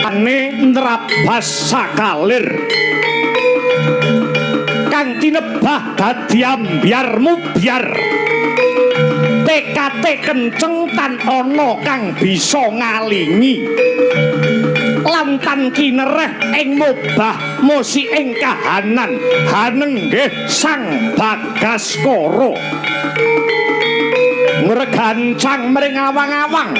ane nrabas sakalir kang tinebah dadi ambyar mubyar tekate kenceng tan ana kang bisa ngalingi lan tan kinereh ing mobah musi ing kahanan hanenggih sang Bagaskara ngregancang mring awang-awang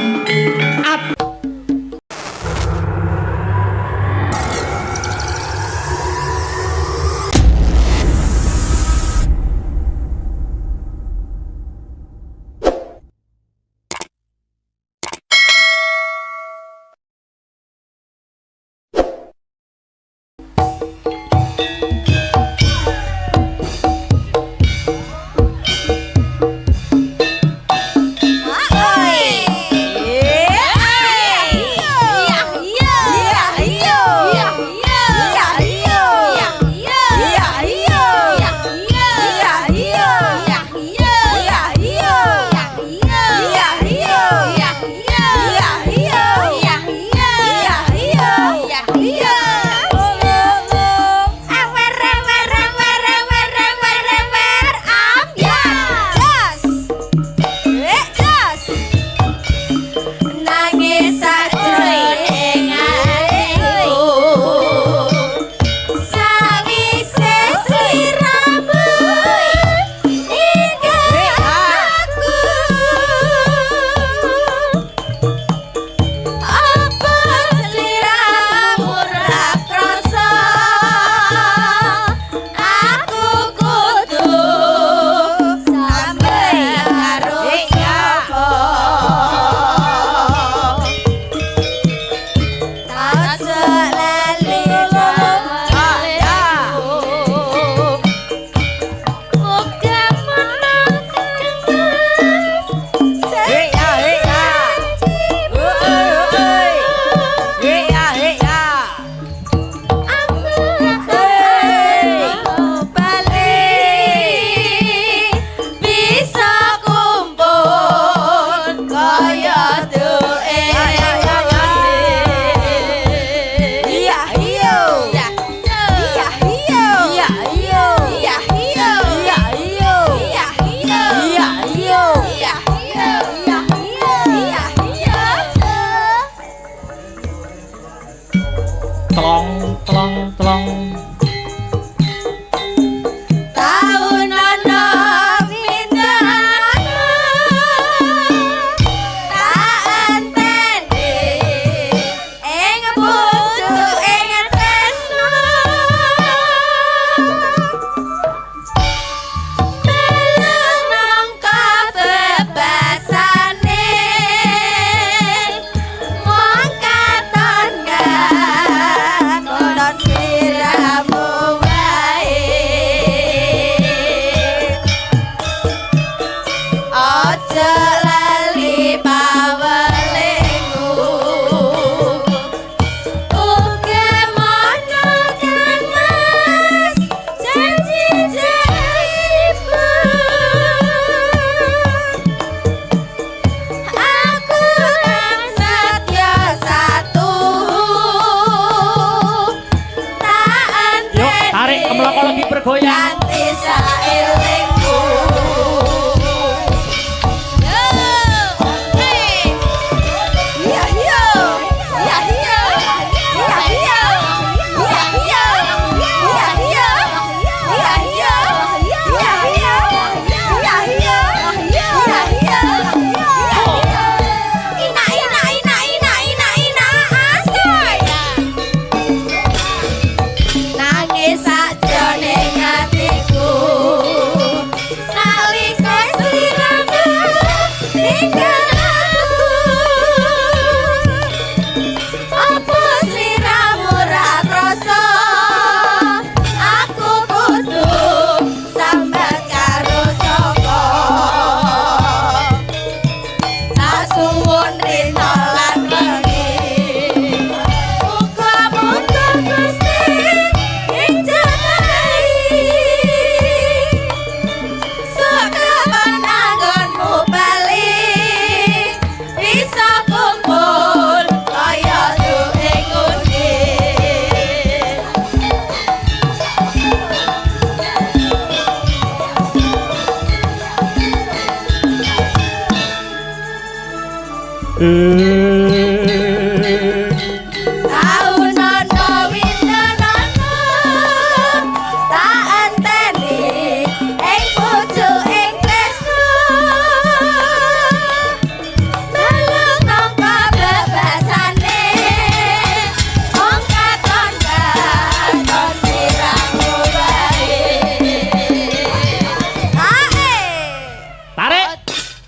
Nangis sakjroning ati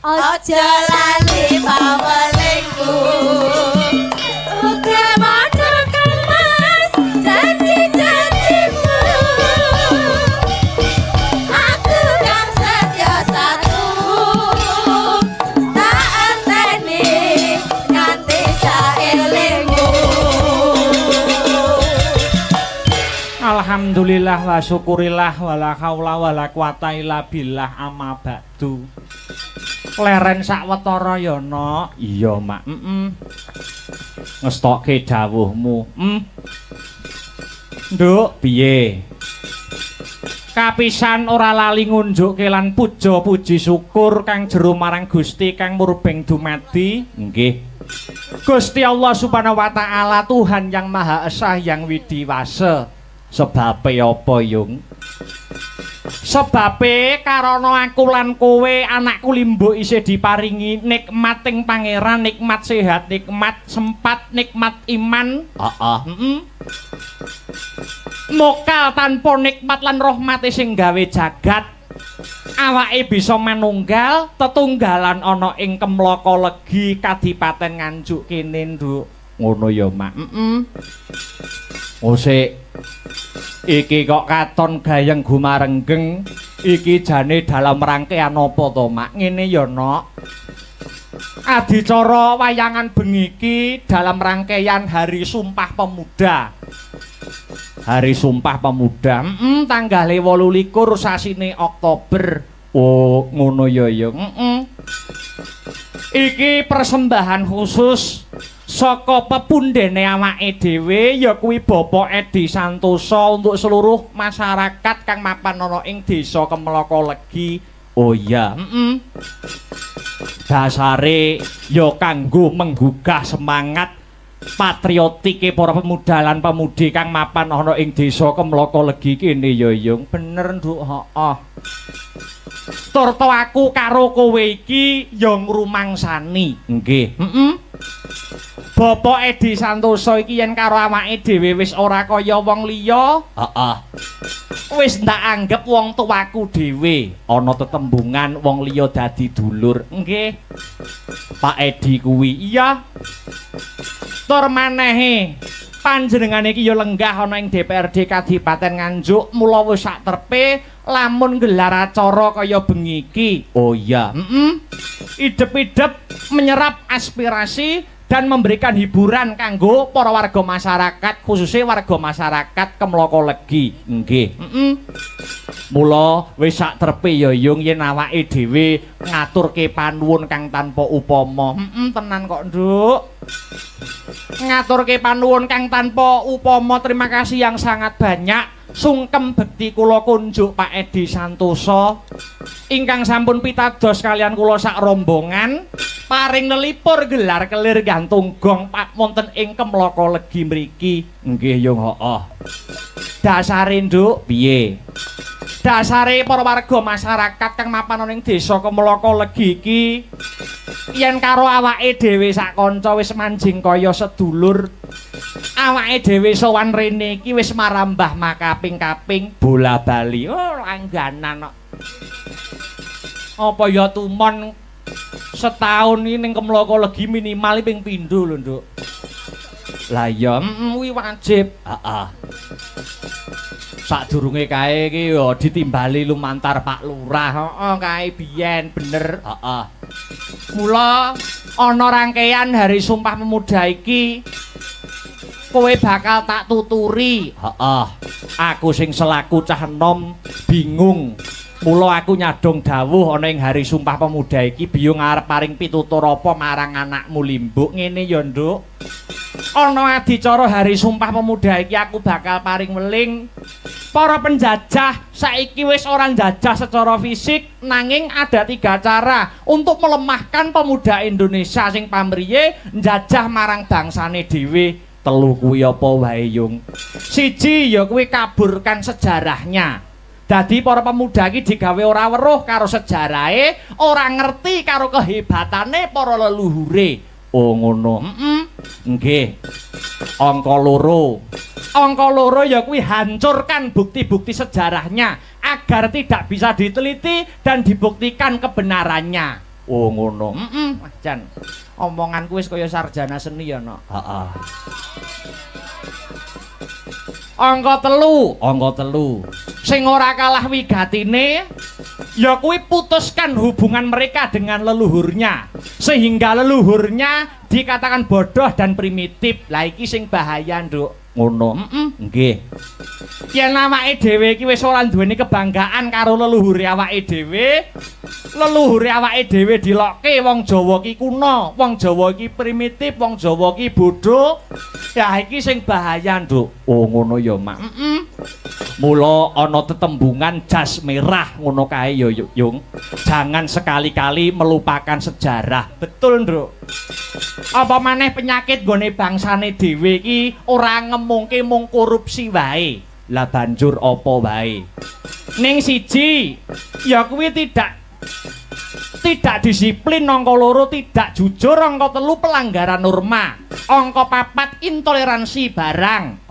Aja lali pawelingku uga modhokan mas janji-janjimu aku kang setya satu tak enteni nganti saelingmu. Alhamdulillah wa syukurillah wala haula wala quwata illa billah amma ba'du. Leren sawetara ya no. Iya mak. Ngestokke dawuhmu. Nduk piye? Kapisan ora lali ngunjukke lan puja puji syukur kang jero marang Gusti kang murbeng dumadi. Nggih. Gusti Allah Subhanahu wa taala Tuhan yang Maha Esa yang widiwasa. Sebabe apa yung? Sebabe karana aku lan kowe anakku limbuk isih diparingi nikmating pangeran, nikmat sehat, nikmat sempat, nikmat iman. Mokal tanpa nikmat lan rahmate sing gawe jagat. Awake bisa manunggal, tetunggalan ana ing Kemlaka Legi Kadipaten Nganjuk kene, Nduk. Ngono ya, Mak. Sik. Iki kok katon gayeng gumarenggeng. Iki jane dalam rangkaian apa to, Mak? Ngene ya, Nok. Adicara wayangan bengi iki dalam rangkaian Hari Sumpah Pemuda. Hari Sumpah Pemuda. Tanggal 28 sasine Oktober. Oh, ngono ya ya. Iki persembahan khusus saka pepundhene awake dhewe ya kuwi Bapak Edi Santosa untuk seluruh masyarakat kang mapan ana ing Desa Kemlaka Legi. Oh iya, dasare ya kanggo menggugah semangat patriotike para pemuda lan pemudi kang mapan ana ing Desa Kemlaka Legi kene ya Yung. Bener, Nduk, heeh. Turto aku karo kowe iki ya ngrumangsani. Nggih. Bapak Edi Santosa iki yen karo awake dhewe wis ora kaya wong liya. Heeh. Wis ndak anggap wong tuaku dhewe. Ana tetembungan wong liya dadi dulur. Nggih. Pak Edi kuwi iya. Tur manehe panjenengane iki ya lenggah ana ing DPRD Kadipaten Nganjuk, mula wis sak terpe lamun gelar acara kaya bengi iki. Oh iya, idep-idep menyerap aspirasi dan memberikan hiburan kanggo para warga masyarakat, khususnya warga masyarakat Kemlaka Legi. Nggih. Mula wis sak terpe ya Yung yen awake dhewe ngaturke panuwun kang tanpa upama. Tenan kok, Nduk. Ngaturke panuwun kang tanpa upama. Terima kasih yang sangat banyak. Sungkem bekti kula kunjuk Pak Edi Santosa ingkang sampun pitados kalian kula sak rombongan paring nelipur gelar kelir gantung gong Pak wonten ing Kemlaka Legi mriki. Nggih Yung, heeh. Dasare, Nduk, piye? Dasare para warga masyarakat kang mapan ana ing Desa Kemlaka Legi iki yen karo awake dhewe sak kanca wis manjing kaya sedulur. Awake dhewe sowan rene iki wis marambah makaping-kaping bola bali. Oh, langganan kok. Apa ya tumon setahun iki ning Kemlaka Legi minimal ping pindho lho, Nduk. Lah ya, kuwi wajib. Heeh. Sadurunge kae iki ya ditimbali lumantar Pak Lurah. Heeh, kae biyen bener. Heeh. Mula ana rangkaian Hari Sumpah Pemuda iki kowe bakal tak tuturi. Heeh. Aku sing selaku cah enom bingung. Mula aku nyadong dawuh ana ing Hari Sumpah Pemuda iki biyung arep paring pitutur apa marang anakmu limbuk. Ngene ya, Nduk. Ana adicara Hari Sumpah Pemuda iki aku bakal paring weling Para penjajah saiki wis ora njajah secara fisik, nanging ada 3 cara untuk melemahkan pemuda Indonesia sing pamriye njajah marang bangsane dhewe. 3 kuwi apa wae, Yung? 1 ya kuwi kaburkan sejarahnya. Dadi para pemuda iki digawe ora weruh karo sejarahe, ora ngerti karo kehebatane para leluhure. Oh ngono. Nggih. Angka 2. Angka 2 ya kuwi hancurkan bukti-bukti sejarahnya agar tidak bisa diteliti dan dibuktikan kebenarannya. Oh ngono. Jan. Omonganku wis kaya sarjana seni ya, Nok. Heeh. Angka 3. Sing ora kalah wigatine ya kuwi putuskan hubungan mereka dengan leluhurnya sehingga leluhurnya dikatakan bodoh dan primitif. Lah iki sing bahaya, Nduk. Ngono. Nggih. Yen awake dhewe iki wis ora duweni kebanggaan karo leluhure awake dhewe, leluhure awake dhewe dilokke wong Jawa ki kuno, wong Jawa ki primitif, wong Jawa ki bodoh. Ya iki sing bahaya, Nduk. Oh ngono ya, Mak. Mula ana tetembungan jas merah ngono kae ya, Yung. Jangan sekali-kali melupakan sejarah. Betul, Nduk. Apa maneh penyakit gone bangsane dhewe iki ora ngemungke mung korupsi wae. Lah banjur apa wae? Ning 1 ya kuwi tidak disiplin, angka 2 tidak jujur, angka 3 pelanggaran norma, angka 4 intoleransi barang.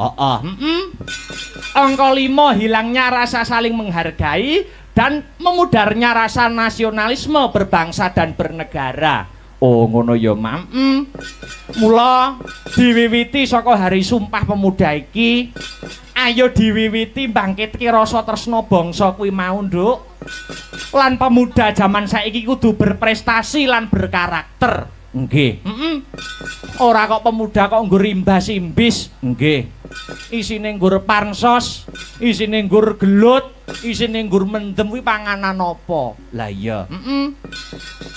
Angka 5 hilangnya rasa saling menghargai dan memudarnya rasa nasionalisme berbangsa dan bernegara. Oh ngono ya, Mam. Mula diwiwiti saka Hari Sumpah Pemuda iki, ayo diwiwiti mbangkitke rasa tresna bangsa kuwi mau, Nduk. Lan pemuda zaman saiki kudu berprestasi lan berkarakter. Nggih. Ora kok pemuda kok nggo rimbas-imbis. Nggih. Isine nggur pansos, isine nggur gelut, isine nggur mendem kuwi panganan apa? Lah iya.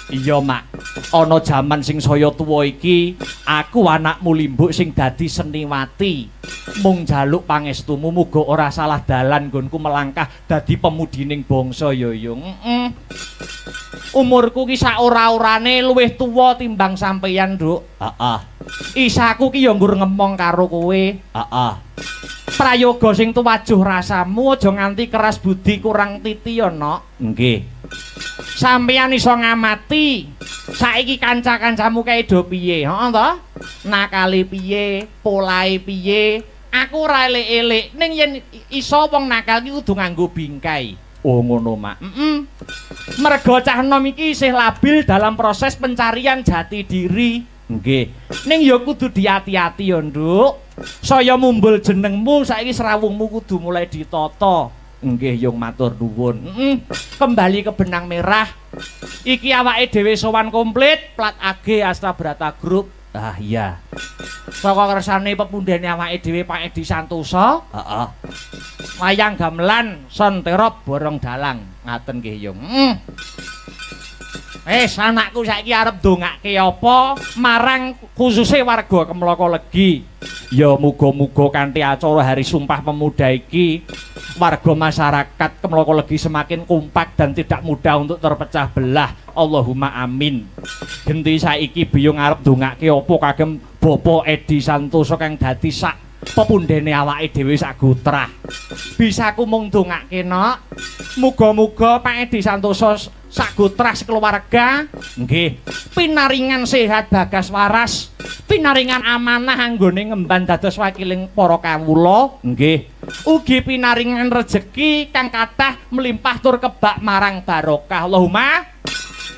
Iya, Mak. Ana jaman sing saya tuwa iki, aku anakmu Limbuk sing dadi seniwati. Mung njaluk pangestumu muga ora salah dalan nggonku melangkah dadi pemudining bangsa ya, Yung. Umurku ki sak ora-orane luwih tuwa timbang sampeyan, Nduk. Heeh. Isaku ki ya nggur ngemong karo kowe. Heeh. Prayoga sing tuwajuh rasamu, aja nganti keras budi kurang titi ya, Nok. Nggih. Sampeyan iso ngamati saiki kanca-kancamu kae do piye, heeh to? Nakale piye, polahe piye? Aku ora elek-elek, ning yen iso wong nakal ki kudu nganggo bingkai. Oh ngono, Mak. Merga cah enom iki isih labil dalam proses pencarian jati diri. Nggih. Ning ya kudu diati-ati ya, Nduk. Saya mumbul jenengmu saiki serawungmu kudu mulai ditata. Nggih, Yung matur nuwun. Kembali ke benang merah. Iki awake dhewe sowan komplit, plat AG Astabrata Group. Ah iya. Saka kersane pepundhene awake dhewe Pak Edi Santosa. Heeh. Wayang gamelan Sonterop Borong Dalang. Ngaten nggih, Yung. Anakku saiki arep ndongake apa marang khususe warga Kemloko Legi. Ya muga-muga kanthi acara Hari Sumpah Pemuda iki warga masyarakat Kemloko Legi semakin kompak dan tidak mudah untuk terpecah belah. Allahumma amin. Genti saiki biyung arep ndongake apa kagem Bapak Edi Santosa kang dadi sak pepundhene awake dhewe sak gotrah. Bisa ku mung ndongake, Nok. Muga-muga Pak Edi Santosa sagotrah sekeluarga nggih pinaringan sehat bagas waras, pinaringan amanah anggone ngemban dados wakiling para kawula nggih, ugi pinaringan rejeki kang kathah melimpah tur kebak marang barokah. Allahumma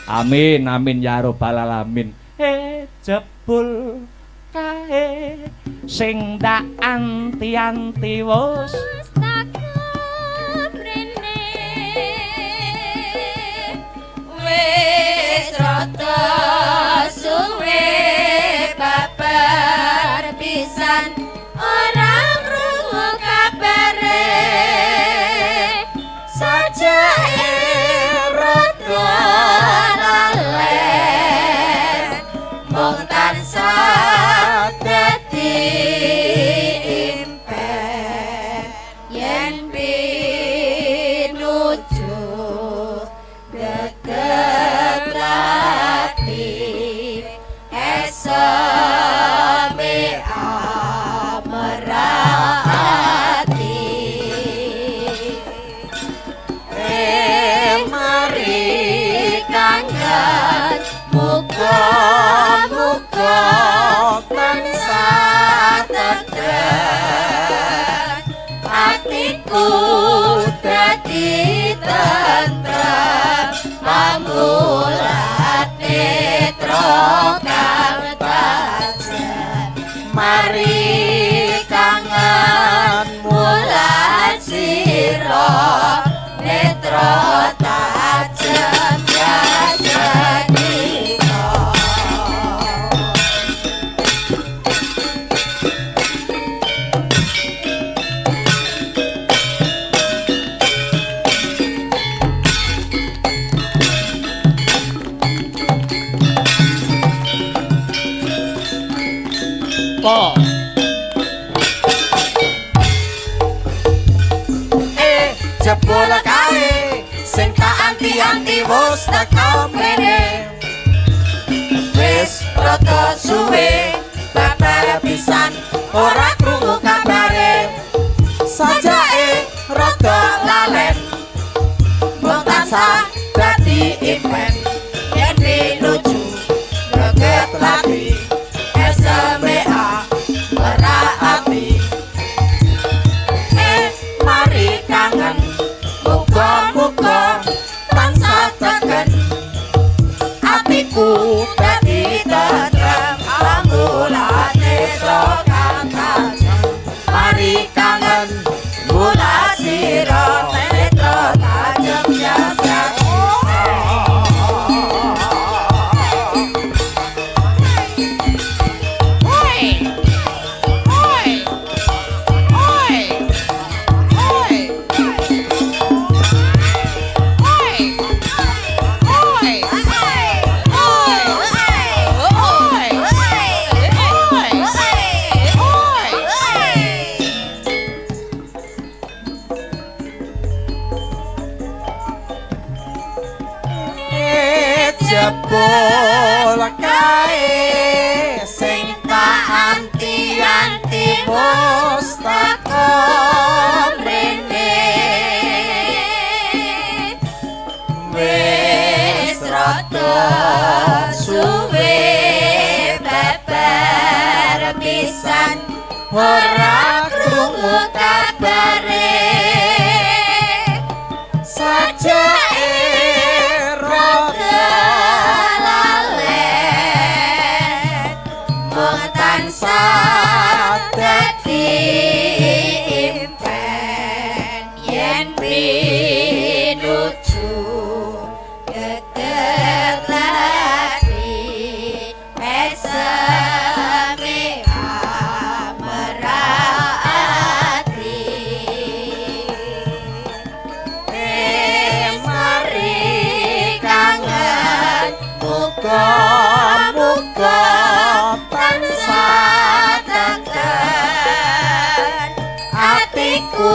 amin amin ya rabbal alamin. Jebul kae sing ndak anti-anti wis wis rada suwe babar pisan ora krungu kabare sajake rada lalen mung tansah dadi impen atiku dadi tentrem pamulat netra kang tajem mari kangen mulat sira netra tajem jajanika. Po. Jebul kae sing tak anti-anti wis teko mrene. Wis rada suwe babar pisan ora krungu kabare. Sajake rada lalen mung tansah dadi impen yen pinuju greget lagi SMA ora api. Mari kangen muga-muga tansah tegen atiku dadi tentrem pamulane kang tajem mari kangen mula sira netra tajem jagat. Jebul kae sing tak anti-anti wis teko mrene. Wis rada suwe babar pisan ora krungu kabare. Sajake rada lalen mung tansah dadi impen yen pinuju geger lagi eseme amerati. Mari kangen muga-muga tansah tegen atiku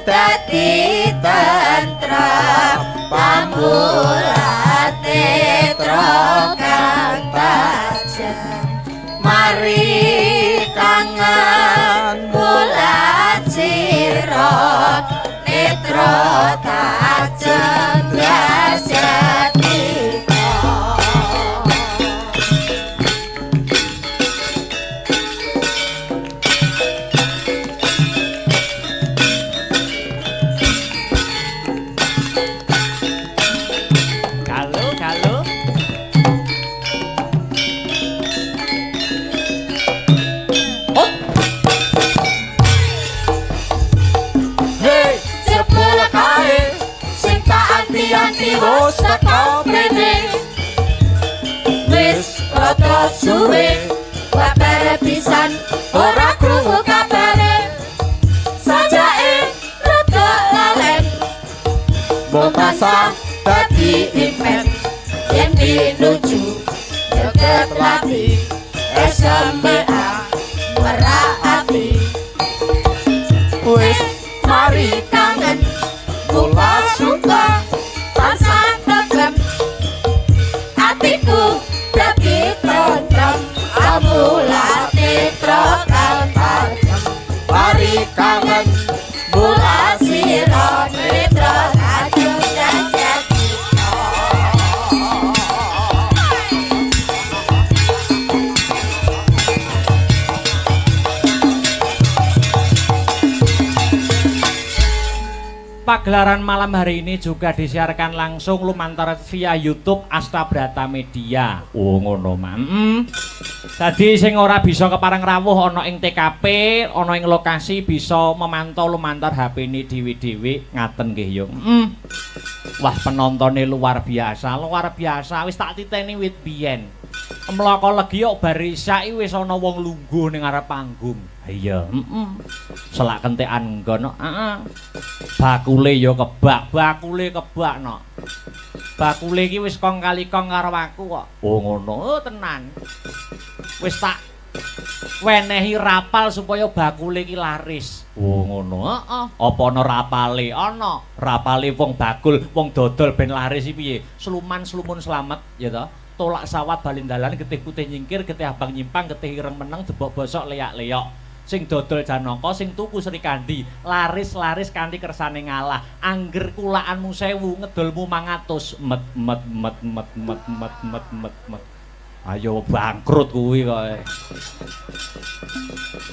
dadi tentrem pamulat netra kang tajem mari kangen mulat sira netra tajem jajatika. Halo. Hey, jebul kae sing tak anti-anti wis teko mrene. Wis rada suwe babar pisan ora krungu kabare. Sajake rada lalen mung tansah dadi impen yen pinuju greget lagi SMA ora api. Wis mari kangen mula suka tansah tegen atiku dadi tentrem pamulat netra kang tajem mari kangen mula sira netra tajem jajatika. Pagelaran malam hari ini juga disiarkan langsung lumantar via YouTube Astabrata Media. Oh ngono, Mam. Tadi sing ora bisa kepareng rawuh ana ing TKP, ana ing lokasi bisa memantau lumantar HP ini dhewe-dhewe ngaten nggih yo. Wah, penontonnya luar biasa. Wis tak titeni wit biyen. Mloko legi kok bar isya wis ana wong lungguh ning arep panggung. Iya, selak kentekan nggon, bakule yo kebak no. Bakule iki wis kong kali kong karo aku kok. Oh ngono, tenan. Wis tak wenehi rapal supaya bakule iki laris. Oh ngono, heeh. Apa ana rapale? Ana. Rapale wong bakul, wong dodol ben laris iki piye? Sluman slamet ya toh. Tolak sawat balindalan getih putih nyingkir, getih abang nyimpang, getih ireng meneng, debok bosok leyak-leyok. Sing dodol Janaka, sing tuku Srikandi, laris-laris kanthi kersane ngalah. Angger kulaanmu 1000, ngedolmu 500. Met. Ayo bangkrut kuwi kok.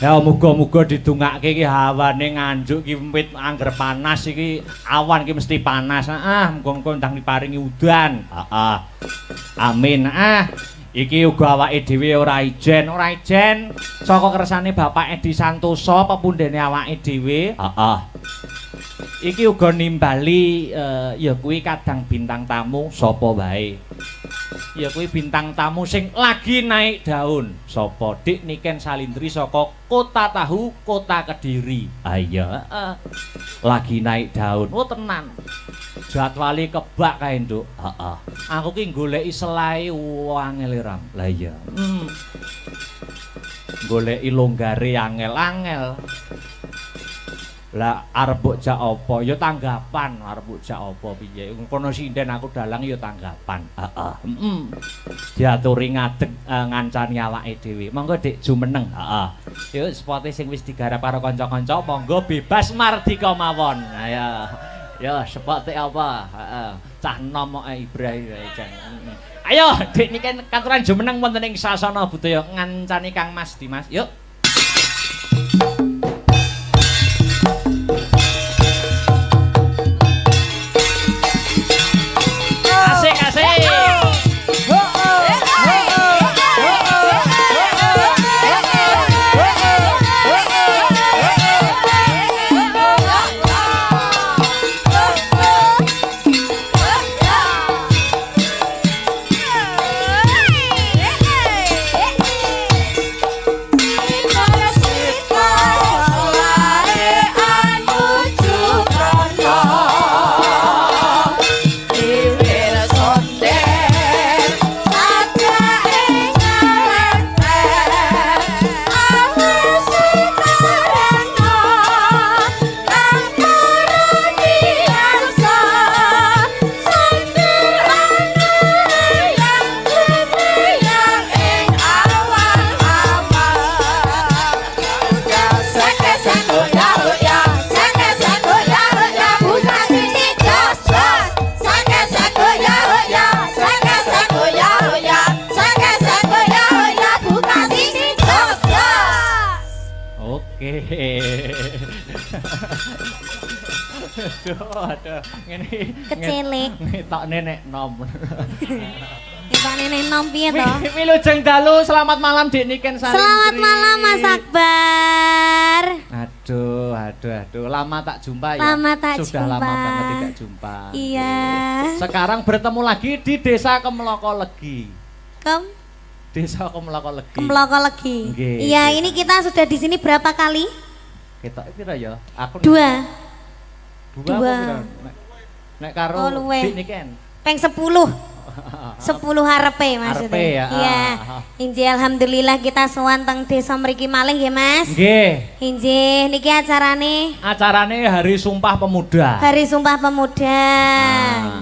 Ya muga-muga didongake iki hawane nganjuk iki wit angger panas iki, awan iki mesti panas. Muga-muga ndang diparingi udan. Amin. Iki uga awake dhewe ora ijen saka kersane Bapak Edi Santoso pepundhene awake dhewe. Iki uga nimbali ya kuwi kadang bintang tamu sapa wae. Ya kuwi bintang tamu sing lagi naik daun. Sapa? Dik Niken Salindri saka Kota Tahu, Kota Kediri. Iya, lagi naik daun. Oh tenan. Jadwale kebak kae, Nduk. Heeh. Aku ki goleki selae angel ram. Lah iya. Goleki longgare angel-angel. Lah arep mbok jak apa? Ya tanggapan, arep mbok jak apa piye? Kono sinden aku dalang ya tanggapan. Heeh. Diaturi ngadeg ngancani awake dhewe. Monggo Dik jumeneng. Heeh. Yo spote sing wis digarap karo kanca-kanca, monggo bebas mardika mawon. Ayo. Ya spote apa? Heeh. Cah nom kok Ibrahim jan. Ayo Dik niki katuran jumeneng wonten ing sasana budaya ngancani Kang Mas Dimas. Yuk. Aduh, ngene kecelik. Ngetokne nek nom. Ngetokne nek nom piye to? Wilujeng dalu, selamat malam Dik Niken Salindri. Selamat malam Mas Akbar. Aduh, lama tak jumpa ya. Sudah lama banget tidak jumpa. Iya. Sekarang bertemu lagi di Desa Kemloko Legi. Desa Kemloko Legi. Kemloko Legi. Iya, ini kita sudah di sini berapa kali? Ketok pira ya? Aku Dua. Nek karo Dik Niken. Peng 10. 10 harepe maksudnya. Harepe ya. Iya. Injih alhamdulillah kita sowan teng desa mriki malih nggih Mas. Nggih. Injih niki acarane Hari Sumpah Pemuda. Hari Sumpah Pemuda.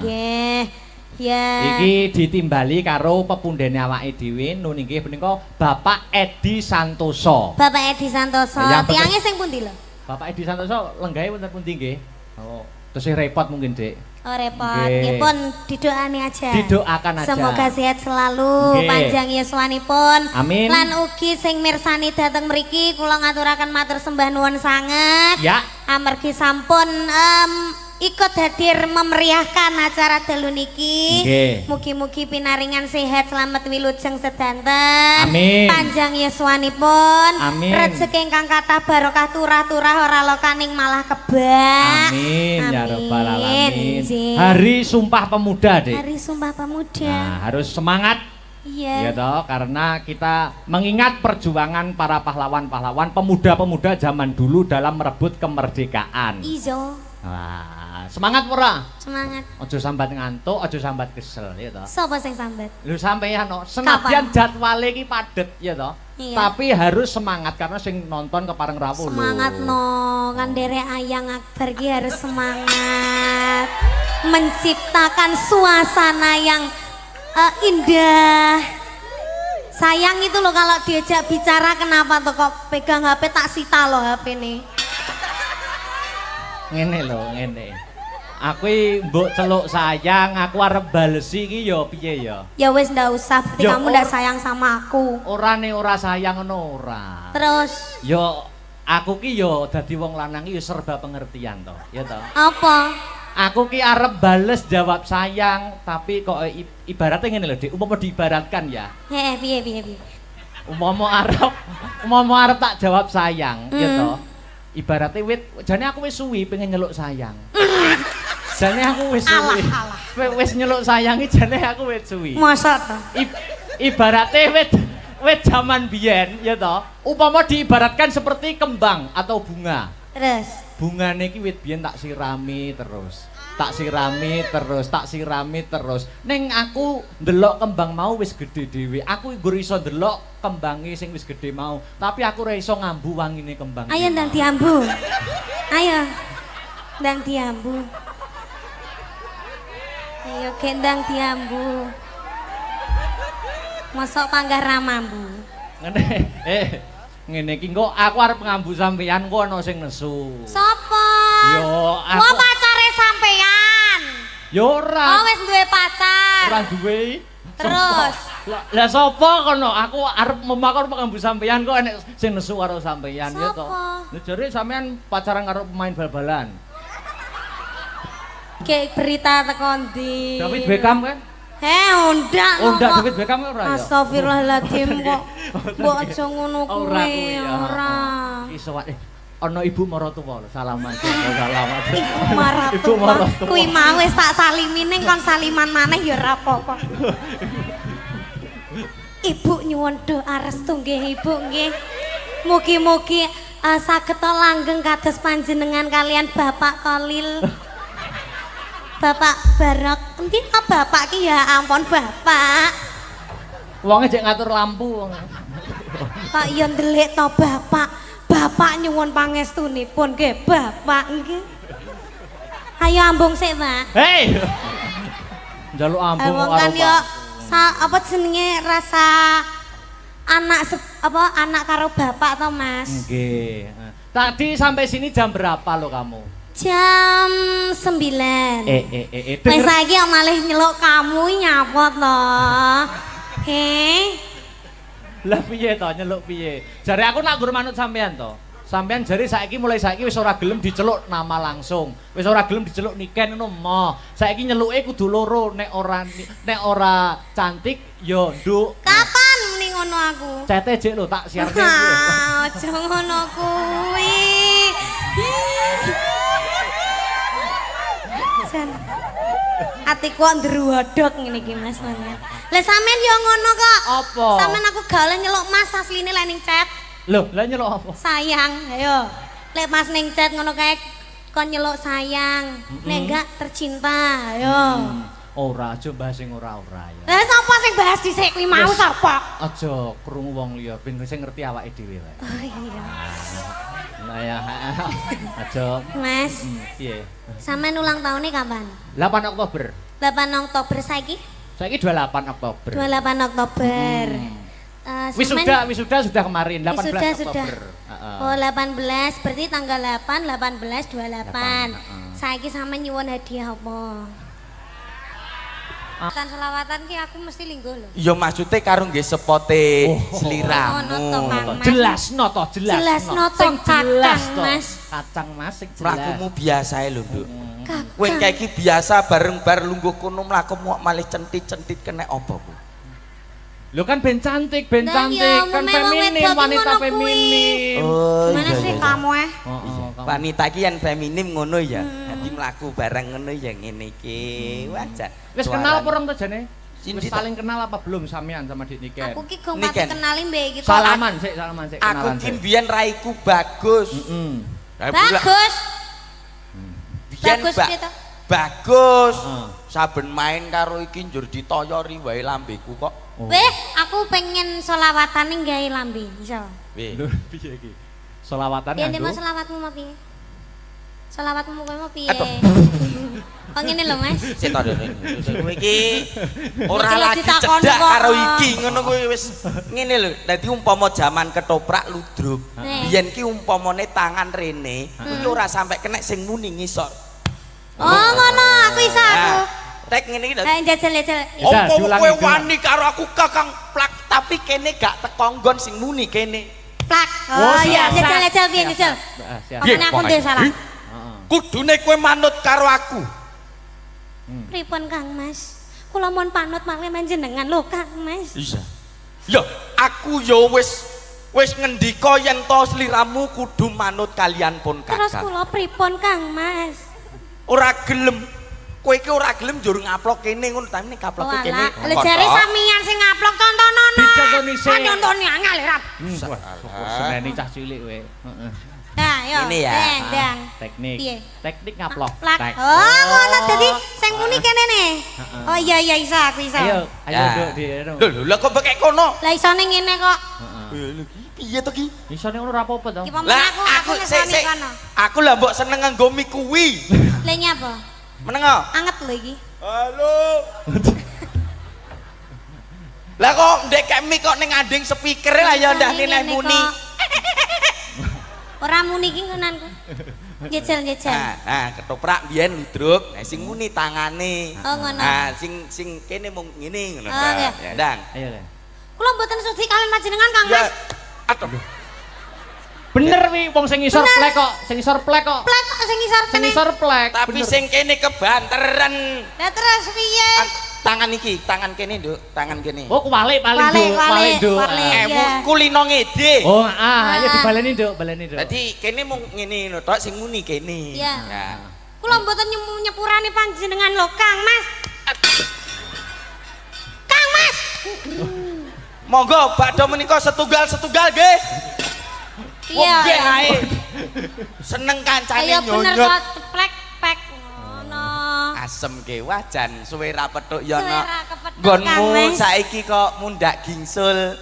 Nggih. Ya. Iki ditimbali karo pepundhene awake dhewe nun inggih menika Bapak Edi Santoso. Bapak Edi Santoso. Tiange sing pundi lho? Bapak Edi Santoso lenggahe wonten pundi nggih? Oh, terus repot mungkin, Dik. Oh, repot. Nggih pun didoani aja. Didoakan aja. Semoga sehat selalu, panjang yuswanipun. Amin. Lan ugi sing mirsani dateng mriki kula ngaturaken matur sembah nuwun sanget. Ya. Amargi sampun ikut hadir memeriahkan acara dalu niki. Nggih. Mugi-mugi pinaringan sehat selamat wilujeng sedanten. Amin. Panjang yuswanipun. Amin. Rezeki ingkang kathah barokah turah-turah ora lokaning malah kebak. Amin ya rabbal alamin. Nggih. Hari Sumpah Pemuda, Dek. Hari Sumpah Pemuda. Nah, harus semangat. Iya. Ya toh, karena kita mengingat perjuangan para pahlawan-pahlawan pemuda-pemuda zaman dulu dalam merebut kemerdekaan. Ijo. Wah, semangat ora? Semangat. Ojo sambat ngantuk, ojo sambat kesel, ya toh. Sapa sing sambat? Lu sampeyan no, senadyan jadwale iki padet, ya toh. Iya. Tapi harus semangat karena sing nonton kepareng rawuh lho. Semangat no, kan derek Ayang Akbar ki harus semangat menciptakan suasana yang indah. Sayang itu loh kalau diajak bicara kenapa tuh kok pegang HP tak sita loh HP nih. Ngene lho, ngene. Aku mbok celuk sayang, aku arep balesi iki ya piye ya? Ya wes ndak usah, berarti Ya, kamu ndak sayang sama aku. Ora nih ora sayang ngono ora. Terus Yo aku ki yo dadi wong lanang ki yo serba pengertian toh, ya toh. apa? Aku ki arep bales jawab sayang, tapi kok ibaratnya ngene lho, Dik. Umpama diibaratkan ya. Piye. Umpama arep tak jawab sayang, ya toh. Ibaratnya jane aku wis suwi pengen nyeluk sayang. Jane aku wis suwi. Wis nyeluk sayang iki jane aku wis suwi. Masa toh? Ibaratnya wit zaman biyen ya toh, umpama diibaratkan seperti kembang atau bunga. Terus Bungane iki wit biyen tak sirami terus. Tak sirami terus. Ning aku ndelok kembang mau wis gede dhewe. Aku nggur iso ndelok kembange sing wis gede mau, tapi aku ora iso ngambu wangine kembang. ayo ndang diambu. Ayo. Ndang diambu. Ayo gendang diambu. Mosok panggah ramambu. Ngene. Ngene iki kok aku arep ngambu sampeyan kok ana sing nesu. Sopo? Yo, Gua aku pacare sampean. yo ora. Oh wis duwe pacar. Ora duwe. Terus? Lah sapa kono? Aku arep memakon ngambu sampeyan kok enek sing nesu karo sampeyan ya to. Sapa? Lah jare sampeyan pacaran karo pemain bal-balan. Kayak berita teko ndi? David Beckham kan? Undak. Oh, ndak David Beckham ora ya? Astagfirullahaladzim kok. Mbok aja ngono Ora kuwi. kuwi ya. Ora. Iki sowan ana ibu maratuwa lho, salaman. Salaman. Ibu maratu. Ibu maratuwa. Kuwi mau wis tak salimi ning kon saliman maneh ya ora apa-apa. Ibu nyuwun doa restu nggih Ibu nggih. Mugi-mugi saged langgeng kados panjenengan kalian Bapak Kolil. Bapak Barok, endi to Bapak ki ya ampun Bapak. Wonge jek ngatur lampu wong. Kok ya ndelik to Bapak. Bapak nyuwun pangestunipun nggih Bapak nggih. Ayo ambung sik, Pak. Hei. Njaluk ambung Wong karo kan yo apa jenenge rasa anak karo bapak to Mas. Nggih. Tadi sampai sini jam berapa lo kamu? Jam 9. Wes saiki malih nyeluk kamu nyapot to. Lah piye to nyeluk piye? Jare aku nak gur manut sampean to. Sampean jare mulai saiki wis ora gelem diceluk nama langsung. Wis ora gelem diceluk Niken ngono moh. Saiki nyeluke kudu loro nek ora cantik ya nduk. Kapan muni ngono aku? Cete jek lho tak siarke. Aja ngono kuwi. Jan. Atiku kok ndruwodok ngene iki Mas banget. Lah sampean yo ngono kok. Apa? Sampean aku gale nyeluk Mas asline lek ning chat. Loh, lah nyeluk apa? Sayang, ayo. Lek Mas ning chat ngono kae kon nyeluk sayang. Nek enggak tercinta, ayo. Ora aja bahas sing ora-ora ya. Lah sapa sing bahas dhisik kuwi mau sapa? Aja krungu wong liya ben sing ngerti awake dhewe wae. Oh iya. Nah ya. Aja. Mas, Piye? sampean ulang tahunnya kapan? 8 Oktober. 8 Oktober saiki? Saiki 28 Oktober. 28 Oktober. Wisuda sudah kemarin 18 Sudah. Oktober. Oh 18 berarti tanggal 8 18 28. Saiki sampean nyuwun hadiah apa? Kan selawatan ki aku mesti linggo lho. Iya maksudnya karo nggih sepote Ngono to, sliramu. Kang Mas. Jelasno to, jelasno. Jelasno to, Sing jelas Kacang, to. Mas. Kacang Mas sing jelas. Mlakumu biasa lho, Nduk. Kowe iki biasa bareng bar lungguh kono mlaku malih centit-centit kena apa ku? Lho kan ben cantik, ben Nah, cantik, iya, kan memang feminim, wedok wanita ngono kuwi. feminim. Oh, Gimana sih kamu Wanita iki yang feminim ngono ya. Dadi mlaku bareng ngono ya ngene iki. Wajar. Wis kenal apa urung to jane? Sindi Wis saling kenal apa belum sampean sama Dik Niken? Aku ki gong Niken. pati kenali mbek iki kok. Salaman sik, Aku kenalan ki sik. mbiyen raiku bagus. Heeh. Bagus. Biyen Bagus piye to? bagus. Heeh. Saben main karo iki njur ditoyori wae lambeku kok. Weh, aku pengen selawatan ning gawe lambe, iso. Weh. Lho piye iki? Selawatan Piye nganggo. Mas selawatmu mau piye? Selawatmu kowe mau piye? Aduh. Oh ngene lho Mas. Sik to Dene. Kowe iki ora Iki lagi lagi ditakoni cedak kok. karo iki ngono kuwi wis ngene lho. Dadi umpama jaman ketoprak ludruk. Nih. Biyen ki umpamane tangan rene kuwi ora sampe kena sing muni ngisor. Oh ngono, aku iso aku. Tek ngene iki lho. Jajal. Bisa, Opo diulangi, kowe diulangi. wani karo aku kakang plak tapi kene gak teko nggon sing muni kene. Plak. Oh, Oh iya, siap. jajal piye jajal. Ah, siap. Piye, Pokoknya aku Kang? ndek salah. Ih, Kudune kowe manut karo aku. Pripun Kang Mas? Kula mohon panut malih panjenengan lho Kang Mas. Iya. Ya, aku ya wis ngendika yen to sliramu kudu manut kalian pun Terus kakang. kula pripun Kang Mas? Ora gelem. Kowe iki ora gelem njur ngaplok kene ngono ta nek kaploke kene. Lha jare sampeyan sing ngaplok tontonono. Dicontoni sik. Ah nyontoni angel rap. Seneni cah cilik kowe. Heeh. Nah, yo. Ini ya. Dang. Teknik. Piye? Teknik ngaplok. Plak. Tek. Oh, ngono dadi sing muni kene ne. Oh iya iso aku iso. Ayo, ayo Ya. Nduk di. Lho lho kok bekek kono. Lah isone ngene kok. Heeh. Piye to ki? Iso ning ngono ora apa-apa to. Ki pamen Lah aku sik ngesoni kono. Aku lah mbok seneng nganggo mie kuwi. Lah nyapa? Meneng kok? Anget lho iki. Halo. Lah kok ndek mie kok ning anding speaker lah ya ndak Isone neh ngene muni. kok. Ora muni ki ngonanku. Jejel. Nah, ketoprak biyen ludruk, nah sing muni tangane. Oh, ngono. Nah, sing kene mung ngene ngono Oh, ta. iya. Ya, Dang. Ayo le. Kula mboten sudi kalian panjenengan Kang Ya. Mas. Aduh. Bener wi wong sing ngisor plek kok, sing ngisor plek kok. Plek kok sing isor Sing kene. ngisor plek. Tapi bener. sing kene kebanteran. Lah terus piye? Tangan iki, tangan kene, Nduk, tangan kene. Oh, kuwalik paling Walik, Nduk, walik Nduk. walik. Ah. iya. Kulino ngede. Oh, ayo Ah. dibaleni Nduk, baleni Nduk. Dadi kene mung ngene lho tok sing muni kene. Iya. Nah. Kula mboten nyepurani panjenengan lho Kang Mas. Kang Mas. Monggo badhe menika setunggal-setunggal nggih. Iya. Nggih ae. Seneng kancane Ayo bener nyonyot. kok ceplek pek ngono. Asem ke wajan suwe ra petuk ya Suwe no. ra kepethuk, Nggonmu Kang Mas. saiki kok mundak gingsul.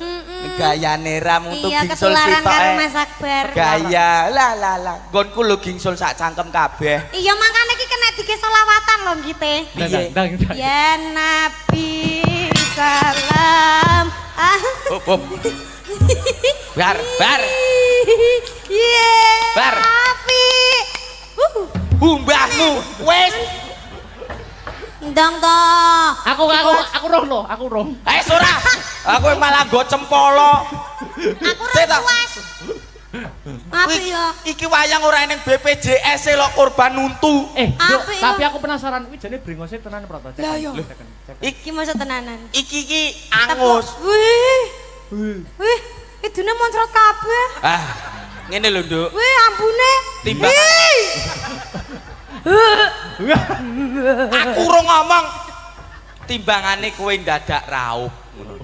Gayane ra mutu Iya gingsul ketularan sitok. karo Mas Akbar. Gaya lah. Nggonku lho gingsul sak cangkem kabeh. Iya makane iki kena dige selawatan lho ngite. Piye? Dang. Ya Nabi salam. Ah. Hop. Bar. Iya. Bar. Nabi. Mbahmu wis. Ndang to. Aku roh lho, aku roh. Ae ora. Aku malah nggo cempolo. Aku Sik ta? ra puas. Apa Wih, ya? Iki wayang ora ning BPJS lho korban untu. Nduk, Apik tapi lho. aku penasaran kuwi jane brengose tenan apa to? Lah, iya. Iki maksud tenanan. Iki angus. Wih, idune moncrot kabeh. Ah, ngene lho, Nduk. Wih, ambune. Timbang aku urung ngomong. Timbangane kowe ndadak raup ngono.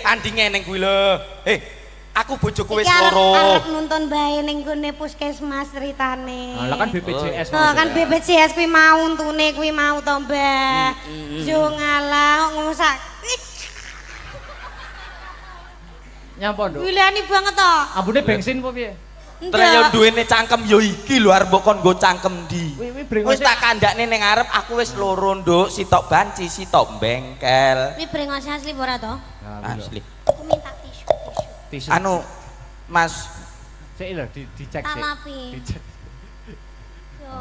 Andinge ning kuwi lho. Aku bojoku wis Iki arep loro. nuntun bae ning gone puskesmas ceritane. Lah kan BPJS. Oh, kan BPJS kuwi mau untune kuwi mau to, Mbah. Yo ngalah ngusak. Nyapa, Nduk? Wilani banget to. Ambune bensin apa piye? Terus yo duwene cangkem yo iki lho arep mbok kon nggo cangkem ndi. Wi Wis brengose. tak kandakne ning ngarep aku wis loro, Nduk. Sitok banci, sitok bengkel. Kuwi brengos asli apa ora to? Asli. Aku minta tisu. Tisu. Anu, Mas, Sik lho dicek sik. Tak mapi. Dicek. Yo.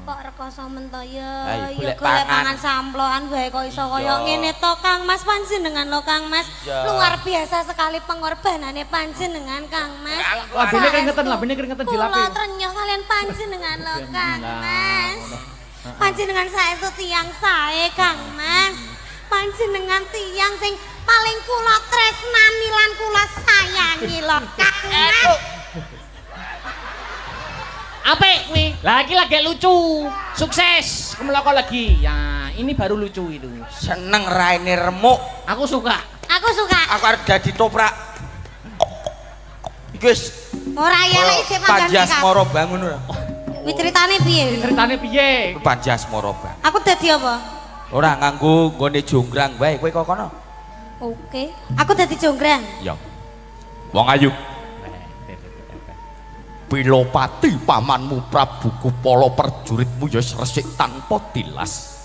kok rekoso mentaya. Ayo, Ya golek golek pangan. pangan samploan wae kok iso kaya Iya. ngene to Kang Mas panjenengan lo Kang Mas. Iya. Luar biasa sekali pengorbanane panjenengan Kang Mas. Labine keringetan, labine keringetan dilapis. Kula trenyuh kalian panjenengan lo Kang Mas. Panjenengan saestu tiyang sae Kang Mas. Panjenengan tiyang sing paling kula tresnani lan kula sayangi lo Kang Mas. Apik kuwi. Lah iki lagi lucu. Sukses. Kemeloko lagi. Ya, ini baru lucu itu. Seneng raine remuk. Aku suka. Aku suka. Aku arep dadi toprak. Iki wis Ora ya lek isih Panjas Moro bangun ora. Kuwi ceritane piye? Ceritane piye? Panjas Moro bangun. Aku dadi apa? Ora nganggo nggone jonggrang bae kowe kok kono. Oke. Aku dadi jonggrang. Ya. Wong ayu. Pilopati pamanmu Prabu Kupala perjuritmu ya resik tanpa tilas.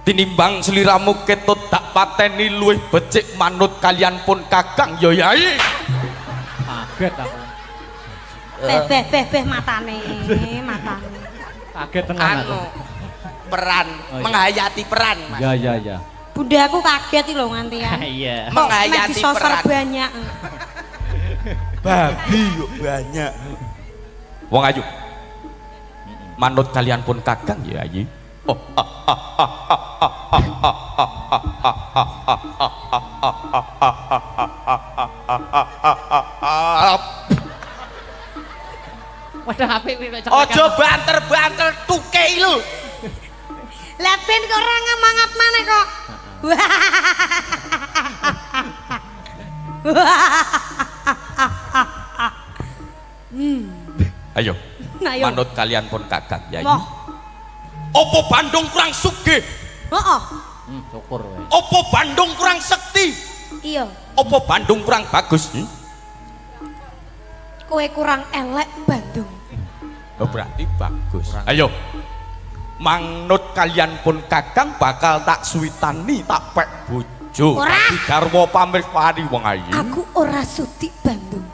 Tinimbang sliramu ketut dak pateni luwih becik manut kalian pun Kakang ya Yai. Kaget aku. Beh matane. Kaget tenan aku. Anu peran Oh, iya. menghayati peran Mas. Ya ya ya. Bunda aku kaget lho ngantian. Iya. Menghayati disosor peran. banyak. Babi yuk banyak. Wong ayu. Manut kalian pun Kakang ya Yai. Oh. Wadah apik kuwi kok Ojo banter-banter tukei lu. Lah ben kok ora ngamangap maneh kok. Ayo. Nah, ayo. Manut kalian pun Kakang Yai. Wah. Opo Bandung kurang sugih? Heeh. syukur wae. Opo Bandung kurang sekti? Iya. Opo Bandung kurang bagus? Kowe kurang elek Bandung. Oh, berarti bagus. Ayo. Manut kalian pun Kakang bakal tak suwitani tak pek bojo. Ora. Dadi garwa pamripani wong ayu. Aku ora sudi Bandung.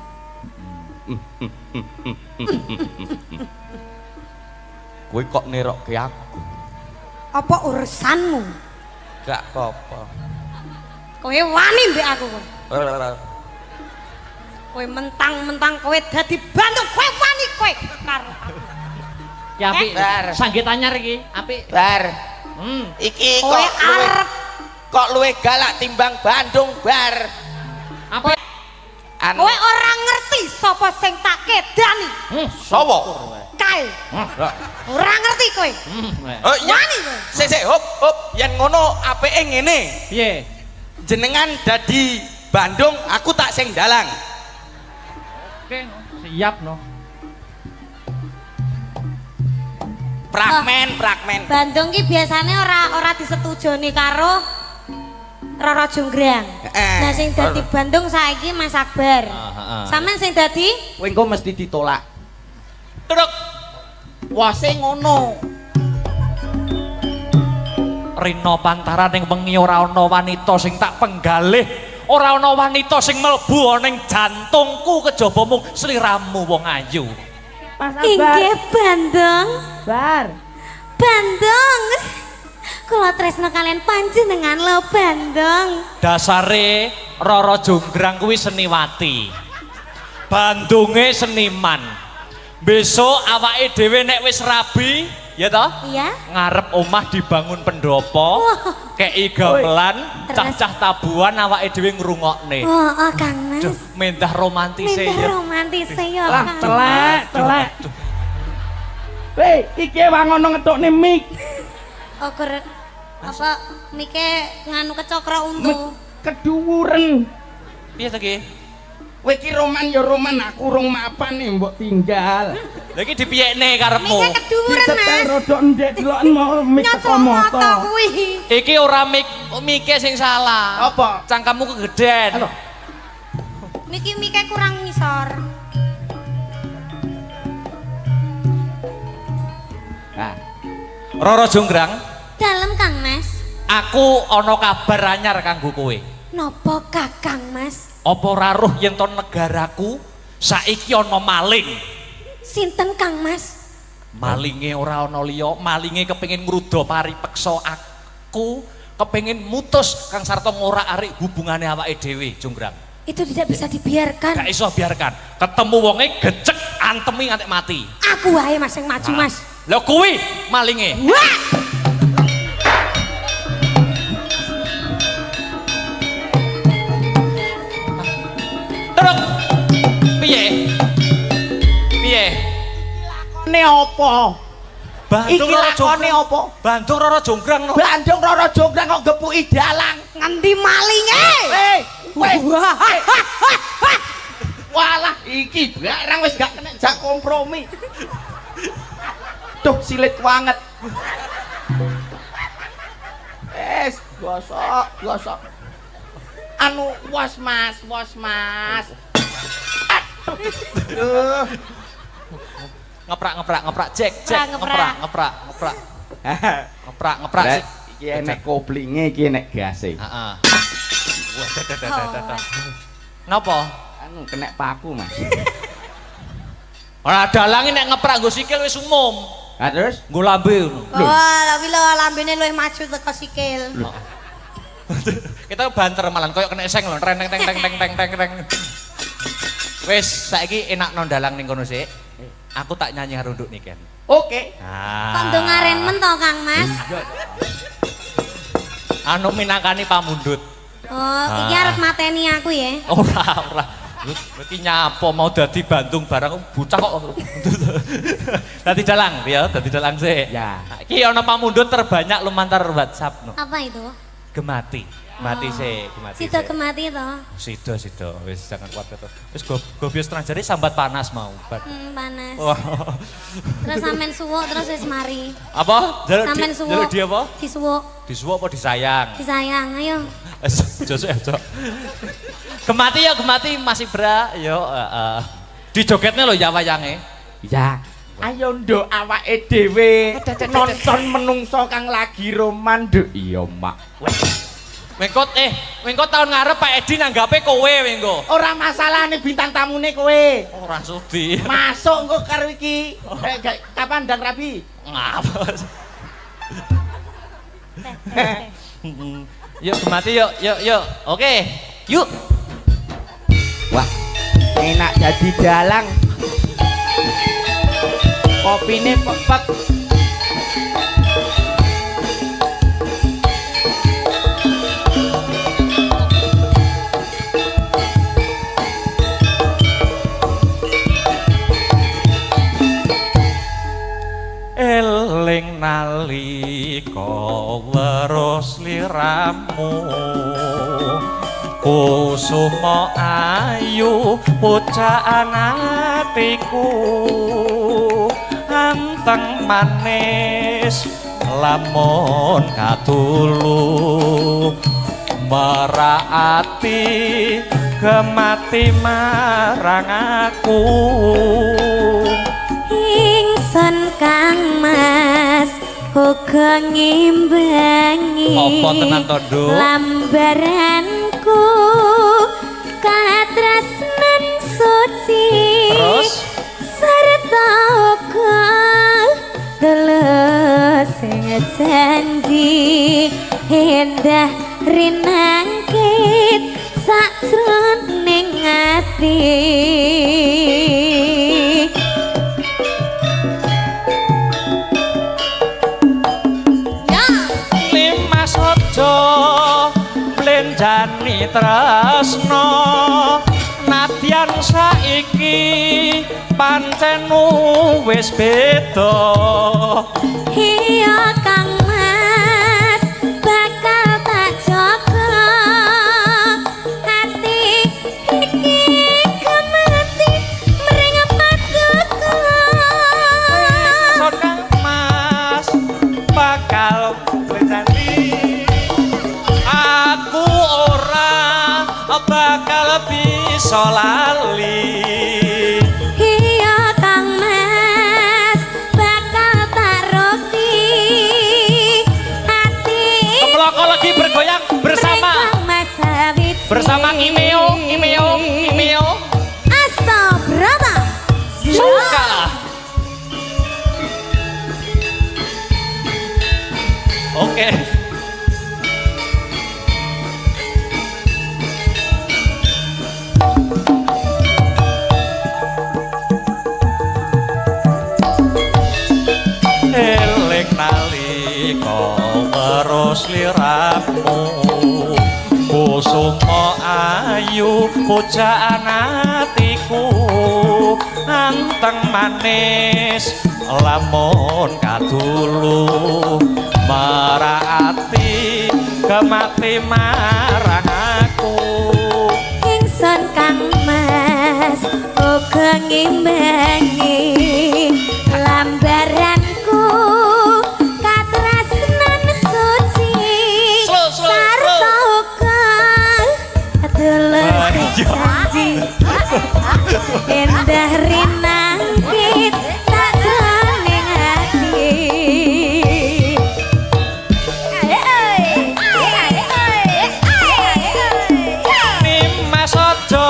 Kowe kok nerokke aku? Apa urusanmu? Gak apa-apa. Kowe wani mbek aku kowe. Kowe mentang-mentang kowe dadi Bandung, kowe wani kowe karo aku. Ki apik. Bar. Sanggit anyar iki, apik. Bar. Hmm. Iki Kowe arep kok luwe galak timbang Bandung, Bar. Apik. Anu kowe ora ngerti sapa sing tak kedani. sapa? Kae. Ora ngerti kowe. Oh iya. Wani kowe. Sik hop, yen ngono apike ngene. Piye? Jenengan dadi Bandung, aku tak sing dalang. Oke, siap no. Fragmen. Bandung ki biasane ora disetujoni karo Roro Jonggrang. Nah sing dadi Bandung saiki Mas Akbar. Sampeyan sing dadi Kowe engko mesti ditolak. Truk. Wase ngono. Rina pantaran ning wengi ora ana wanita sing tak penggalih, ora ana wanita sing mlebu ning jantungku kejaba mung sliramu wong ayu. inggih Bandung. Bar. Bandung. Kula tresno kalian panjenengan lho Bandung. Dasare Roro Jonggrang kuwi seniwati. Bandunge seniman. Besok awake dhewe nek wis rabi, ya toh? Iya. Ngarep omah dibangun pendopo, kei gamelan, cah-cah tabuhan awake dhewe ngrungokne. Oh, Kang Mas. Duh, mentah romantise Minta ya. romantis ya Lah, Kang. telek. Hei, iki wangono ngetokne mik. Oh, apa mike nganu kecokro untu. Keduwuren. Piye to ki? Kowe iki roman ya roman, aku rung mapan nih mbok tinggal. Lha iki dipiyekne karepmu. Mike keduren Disetel Mas. rodok ndek deloken mau mik teko Nyocok moto moto. kuwi. Iki ora mike sing salah. Apa? Cangkemmu kegeden. Halo. Mike kurang ngisor. Nah, Roro Jonggrang, Dalem Kang Mas. aku ana kabar anyar kanggo kowe. Napa Kakang Mas? Apa ora roh yen to negaraku saiki ana maling? Sinten Kang Mas? Malinge ora ana liya, malinge kepengin ngruda paripeksa aku, kepengin mutus Kang Sarto ngorak-arik hubungane awake dhewe, Jonggrang. Itu tidak bisa dibiarkan. Gak iso biarkan. Ketemu wonge gecek antemi nganti mati. Aku wae Mas yang maju, Mas. Lho kuwi malinge. Wah! Terus piye? Piye? Ne apa? Bandung Iki Roro lakone Jonggrang. apa? Bandung Roro Jonggrang no. Bandung Roro Jonggrang kok gepuki dalang. Ngendi malinge? Weh, walah iki barang wis gak kena jak kompromi. Duh silit banget. Gosok. Anu was mas. Aduh. Ngeprak Jack, ngeprak. Ngeprak sih. Iki enek koplinge, iki enek gase. Heeh. Wah, dadah. Napa? Anu kena paku, Mas. Ora dalange nek ngeprak nggo sikil wis umum. Lah terus Nggo lambe ngono. Oh, tapi lo lambene luwih maju teko sikil. Kita banter malan koyo kena seng lho, teng. Wis, saiki enak no dalang ning kono sik. Aku tak nyanyi runduk niken. oke. Kok ndongaren men to, Kang Mas? Anu minangkani pamundhut. Oh, iki arep mateni aku ya. Ora. Berarti nyapa mau dadi Bandung barang bocah kok. Dadi dalang ya, dadi dalang sik. Ya. Iki ana pamundhut terbanyak lumantar WhatsApp no. Apa itu? Gemati. Mati sik, gemati. Sida kemati to. Sida. Wis jangan kuat to. Wis gobios trajari sambat panas mau. Panas. Wah. Terus sampean suwuk terus wis mari. Apa? Sampean Jaluk suwuk. dia apa? Disuwuk. Disuwuk apa disayang? Disayang, ayo. Josok. Gemati masih bra, yo Dijogetnya lho ya wayange. Ya. Ayo nduk awake dhewe nonton menungso kang lagi roman nduk. Iya, Mak. Wengko tahun ngarep Pak Edi nanggape kowe wengko. Ora masalah nih bintang tamune kowe. Ora sudi. Masuk engko karo iki. Kapan ndang rabi? Ngapa? Yuk gemati yuk. Oke. Yuk. Wah, enak jadi dalang. Kopine pepek. Eling nalika weruh sliramu kusuma ayu pucaan atiku anteng manis lamun katulu meraati gemati marang aku Ingsun Kang Mas uga ngimbangi apa tenan to, Nduk? Lambaranku katresnan suci Terus? serta uga tulus janji endah rinangkit sakjroning ati Blenjani tresno nadyan saiki pancen wis beda iya Kang Mas bakal tak jaga hati iki kemati mring paduka son Kang Mas bakal blenjani aku ora bakal bisa lali iya Kang Mas bakal tak roti hati keploko lagi bergoyang bersama Imeo Asta Brata suka sliramu kusuma ayu pujaan atiku anteng manis lamun kadulu maraati kemati marang aku ingsun Kang Mas uga ngimbangi lambaranku katresnan suci sarta uga tulus janji endah rinangkit sajroning ati Nimas aja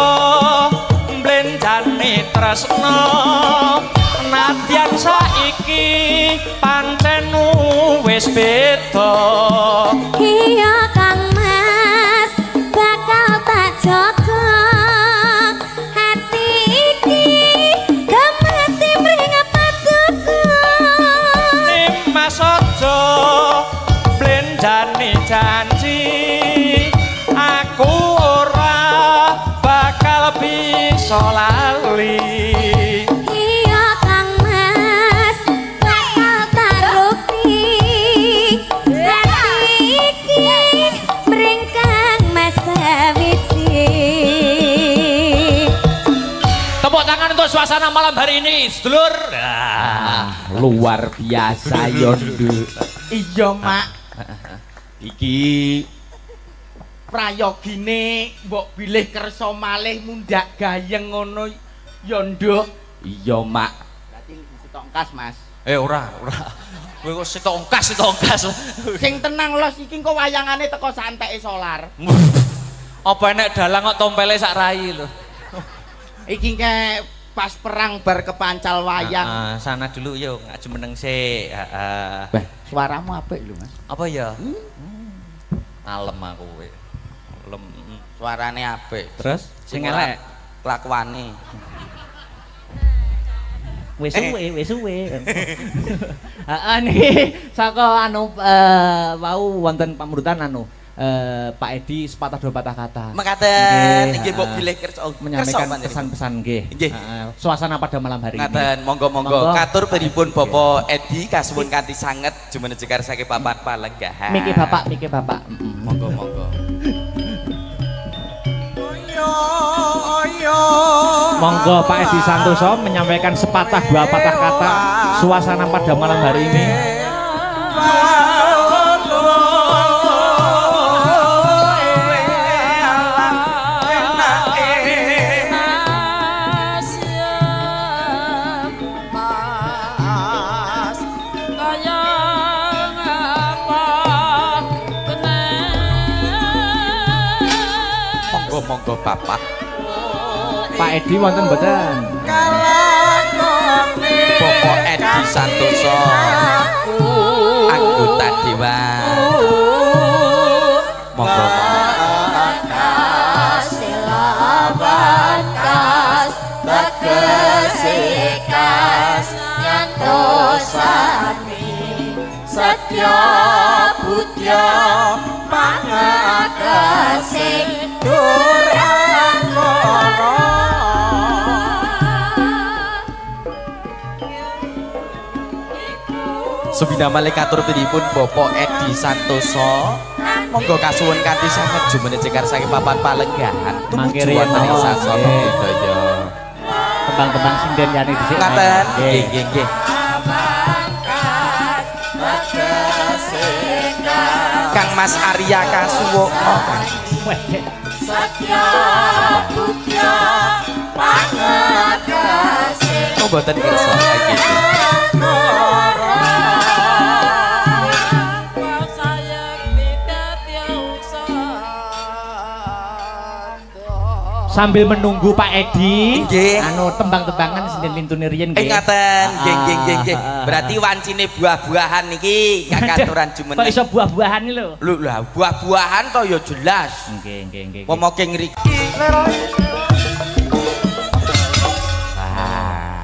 mblenjani tresna nadyan saiki pancen wis beda iya Kang Mas bakal tak jaga hati iki gemati mring patuku Nimas aja mblenjani janji aku ora bakal bisa lali iya Kang Mas bakal tak rukti hati iki mring Kang Mas sawiji tepuk tangan untuk suasana malam hari ini sedulur Luar biasa Yondo. Iya, Mak. Iki prayogine mbok bilih kersa malih mundak gayeng ngono Yondo. Iya, Mak. Berarti ditongkas, Mas. ora kowe kok sitok ongkas Sing tenang los iki engko wayangane teko santeke solar. apa enek dalang kok tompele sak rai lho Iki ke pas perang bar kepancal wayang. sana dulu yuk ngaju meneng sik Bah, suaramu apik lho, Mas. apa ya alem aku kowe alem Suarane apik. terus sing ora elek kelakuane. wis suwe heeh niki saka anu wau wonten pamrutan anu Pak Edi sepatah dua patah kata Mekaten Nggih, nggih mbok bilih kersa menyampaikan panjenengan. pesan-pesan nggih Nggih. suasana pada malam hari ini Ngaten, monggo Monggo. katur pripun Bapak Edi kasuwun kanthi sanget jumeneng jekar saking papan palenggahan. miki bapak Monggo. monggo Pak Edi Santoso menyampaikan sepatah dua patah kata suasana pada malam hari ini Monggo Bapak. Pak Edi wonten mboten Bapak Edi Santoso anggota dewan. Monggo. Satya Putya Pangagasing Durangara Subina malih katur pripun Bapak Edi Santoso. Monggo kasuwun kanthi sanget jumeneng jekar saking papan palenggahan. Mangke Tumuju riyen wonten ing mawon. sasana Nggih. budaya. tembang-tembang sinden yani dhisik Ngaten. nggih Nggih. Kang Mas Arya Kasuwo. Satya Putya Pangagasing Oh mboten kersa nggih. sambil menunggu Pak Edi Nggih. anu tembang-tembangan sinden lintune riyen nggih Ngaten, nggih. Ah. Berarti wancine buah-buahan niki kakaturan kok jumeneng. iso buah-buahan iki lho Lho lah, buah-buahan to ya jelas. nggih Pomoke ngriki.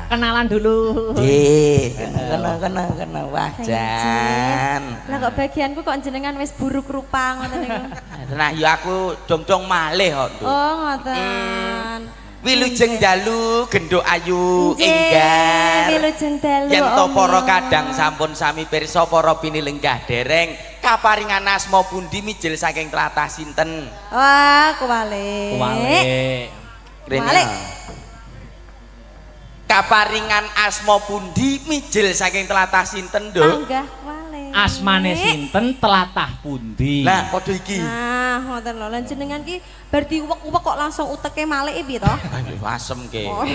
kenalan dulu. Kena wah jan. Lah kok bagianku kok jenengan wis buruk rupa ngoten niku. Nah ya aku dong-dong malih kok. Oh ngoten. Wilujeng dalu genduk ayu enggar. Wilujeng dalu. Yen to para kadang sampun sami pirsa para pinilenggah dereng kaparingan asma pundi mijil saking tlatah sinten? Wah, kuwalik. Kuwalik. Kaparingan asma pundi mijil saking tlatah sinten, Nduk? Panggah kuwalik. Asmane sinten tlatah pundi? Lah padha iki. Nah, ngoten lho. Lan jenengan ki bar diuwek-uwek kok langsung uteke malike piye to? Ayo asem ke. Oh.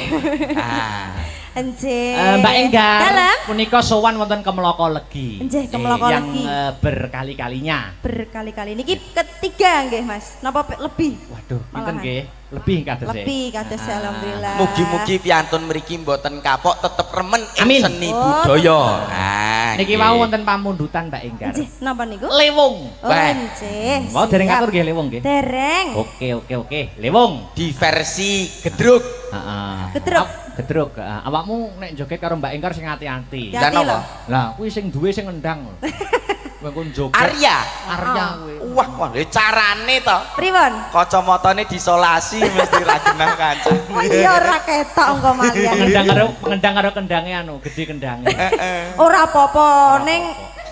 Ah. Enjih. Mbak Enggar, Dalem. punika sowan wonten Kemloko Legi. Enjih, Kemloko Legi. Yang berkali-kalinya. Berkali-kali niki ketiga nggih, Mas. Napa lebih? Waduh, pinten Malahan. nggih? Lebih kados e. Lebih kados alhamdulillah. Mugi-mugi piantun mriki mboten kapok tetep remen ing Amin. seni Oh. budaya. Ah. Niki wau wonten pamundutan Mbak Enggar. Enjih, napa niku? Lewung. Oh, Wah. enjih. Mau dereng siap. atur nggih lewung nggih? Dereng. Oke. Lewung. Di versi gedruk. Heeh. Gedruk. Gedruk. Awakmu nek joget karo Mbak Enggar sing ati-ati. Ya. Lah Hati napa? Lah, kuwi sing duwe sing ngendang. Kowe kon joget. Arya. Arya kuwi. Wah, wah, carane to. Pripun? Kacamatane disolasi mesti ra genah kancane. Oh iya ora ketok engko malian. Ngendang karo kendange anu, gede kendange. Ora apa-apa ning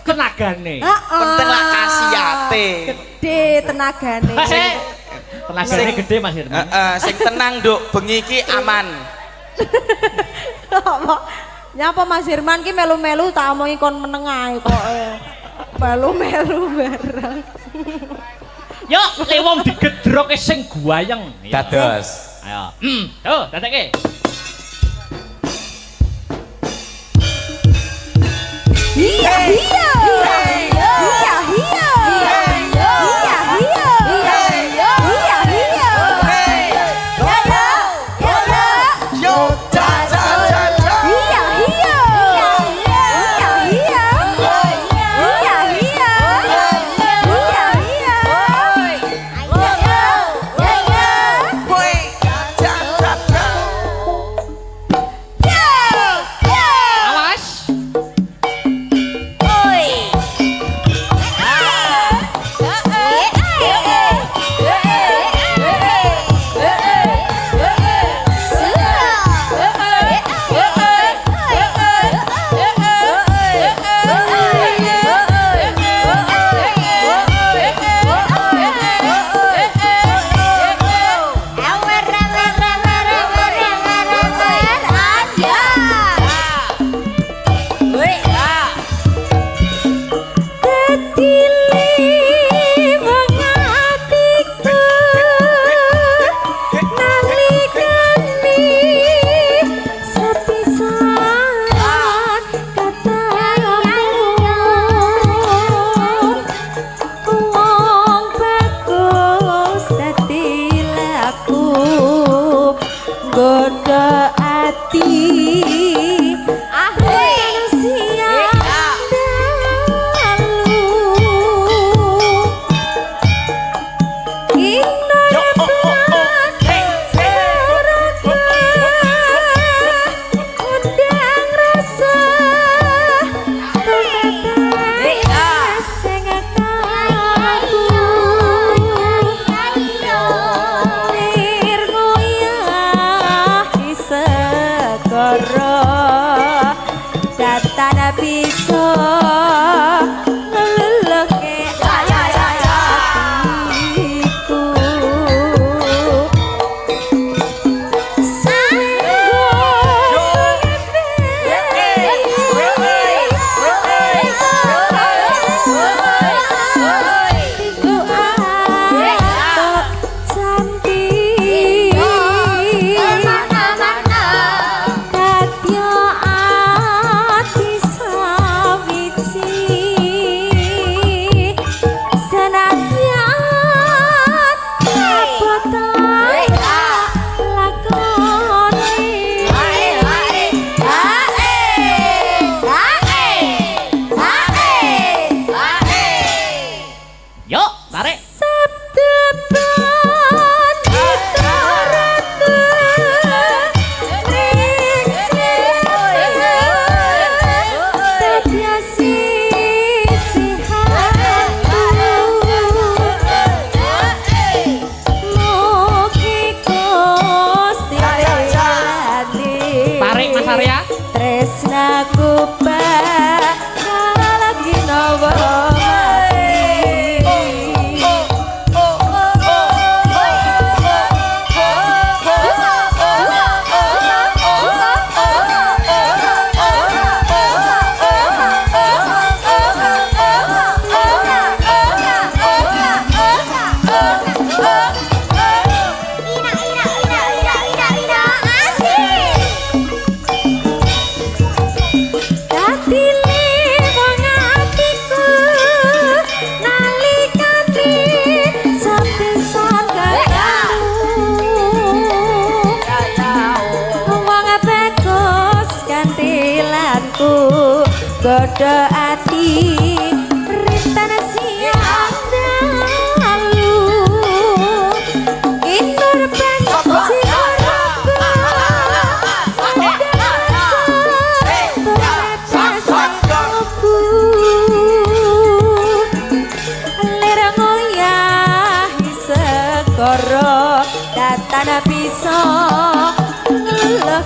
Tenagane. Penting lah kasiate. Gede tenagane. Tenagane gede Mas Hirman. Heeh, sing tenang, Nduk. Bengi iki aman. Apa? Nyapa Mas Hirman ki melu-melu tak omongi kon meneng ae kok. Melu-melu bareng. Yuk, lewong digedroke sing guayeng. Dados. Ayo. Tuh, dadekke. Iya iya. Iya iya. Iya iya. Iya iya. Yo, ja ja ja ja. Iya iya. Iya iya. Iya iya. Woi, ja ja ja. Awas. Goda ati manusia dalu Indonesia undang rasa sing Datana bisa ngeluluhke hatiku Kadya ati tresnaku bakal lagi nopo Godo ati rintan siang dalu inur benci aku lera ngoyahi segoro datana bisa ngeluh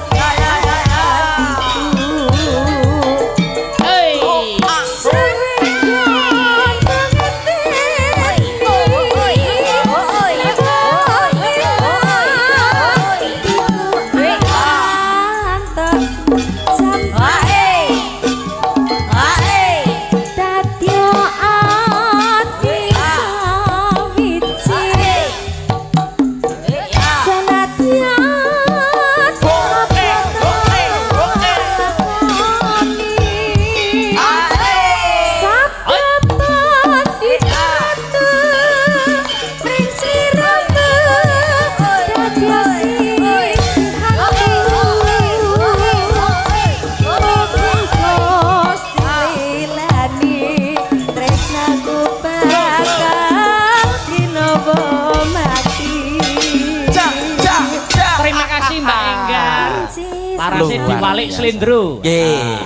Parasé diwalik Slendro. Nggih.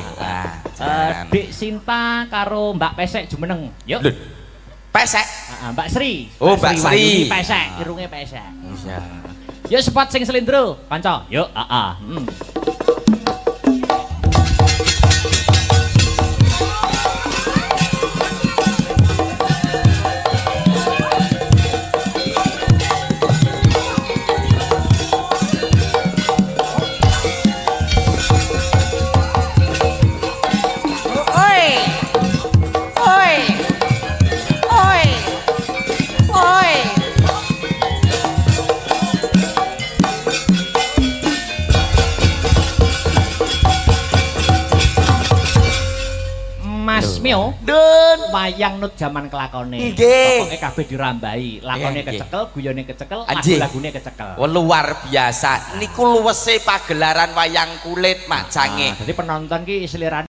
Dik Sinta karo Mbak Pesek jumeneng. Yuk. Pesek. Mbak Sri. Oh, Mbak Sri. Pesek, irunge Pesek. Iya. Yuk spot sing Slendro, kanca. Yuk, Mas Mio, wayang nut jaman kelakone. Pokoke kabeh dirambahi, lakone kecekel, guyone kecekel, lagu-lagune kecekel. Luar biasa. Niku luwese pagelaran wayang kulit Mak Jange. Jadi penonton ki selera